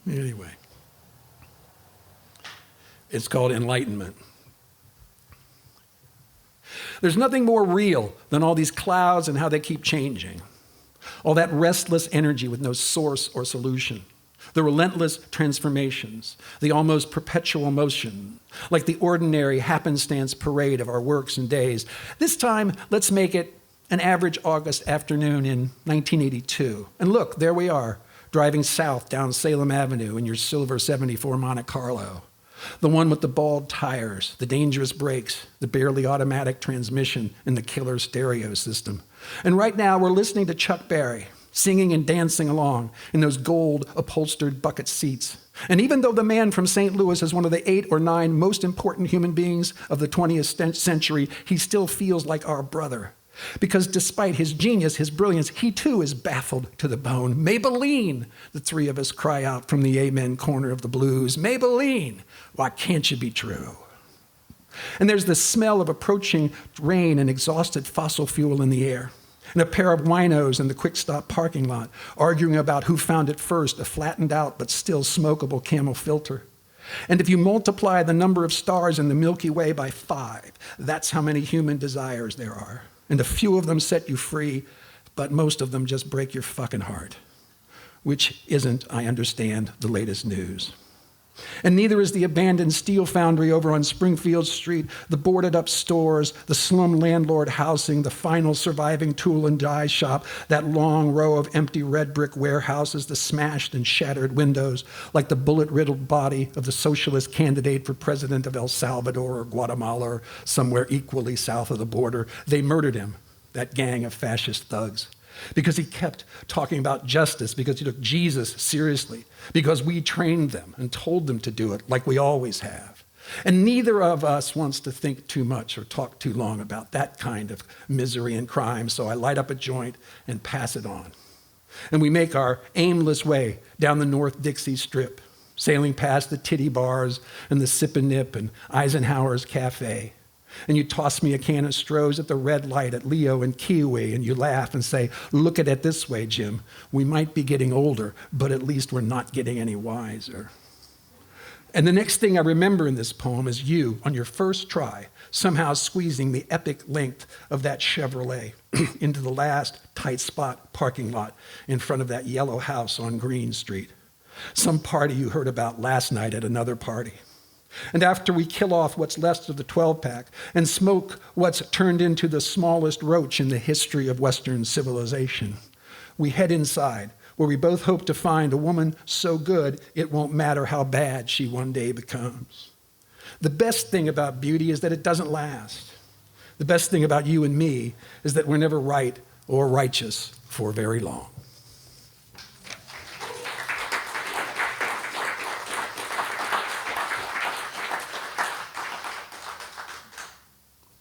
Anyway, it's called Enlightenment. There's nothing more real than all these clouds and how they keep changing. All that restless energy with no source or solution. The relentless transformations, the almost perpetual motion, like the ordinary happenstance parade of our works and days. This time, let's make it an average August afternoon in 1982. And look, there we are, driving south down Salem Avenue in your silver 74 Monte Carlo. The one with the bald tires, the dangerous brakes, the barely automatic transmission, and the killer stereo system. And right now, we're listening to Chuck Berry, singing and dancing along in those gold upholstered bucket seats. And even though the man from St. Louis is one of the 8 or 9 most important human beings of the 20th century, he still feels like our brother. Because despite his genius, his brilliance, he too is baffled to the bone. Maybelline, the three of us cry out from the amen corner of the blues. Maybelline, why can't you be true? And there's the smell of approaching rain and exhausted fossil fuel in the air. And a pair of winos in the quick stop parking lot arguing about who found it first, a flattened out but still smokable Camel filter. And if you multiply the number of stars in the Milky Way by 5, that's how many human desires there are. And a few of them set you free, but most of them just break your fucking heart. Which isn't, I understand, the latest news. And neither is the abandoned steel foundry over on Springfield Street, the boarded up stores, the slum landlord housing, the final surviving tool and die shop, that long row of empty red brick warehouses, the smashed and shattered windows, like the bullet-riddled body of the socialist candidate for president of El Salvador or Guatemala or somewhere equally south of the border. They murdered him, that gang of fascist thugs. Because he kept talking about justice, because he took Jesus seriously, because we trained them and told them to do it like we always have. And neither of us wants to think too much or talk too long about that kind of misery and crime, so I light up a joint and pass it on. And we make our aimless way down the North Dixie Strip, sailing past the titty bars and the Sip and Nip and Eisenhower's Cafe. And you toss me a can of Stroh's at the red light at Leo and Kiwi, and you laugh and say, look at it this way, Jim. We might be getting older, but at least we're not getting any wiser. And the next thing I remember in this poem is you, on your first try, somehow squeezing the epic length of that Chevrolet into the last tight spot parking lot in front of that yellow house on Green Street. Some party you heard about last night at another party. And after we kill off what's left of the 12-pack and smoke what's turned into the smallest roach in the history of Western civilization, we head inside, where we both hope to find a woman so good it won't matter how bad she one day becomes. The best thing about beauty is that it doesn't last. The best thing about you and me is that we're never right or righteous for very long.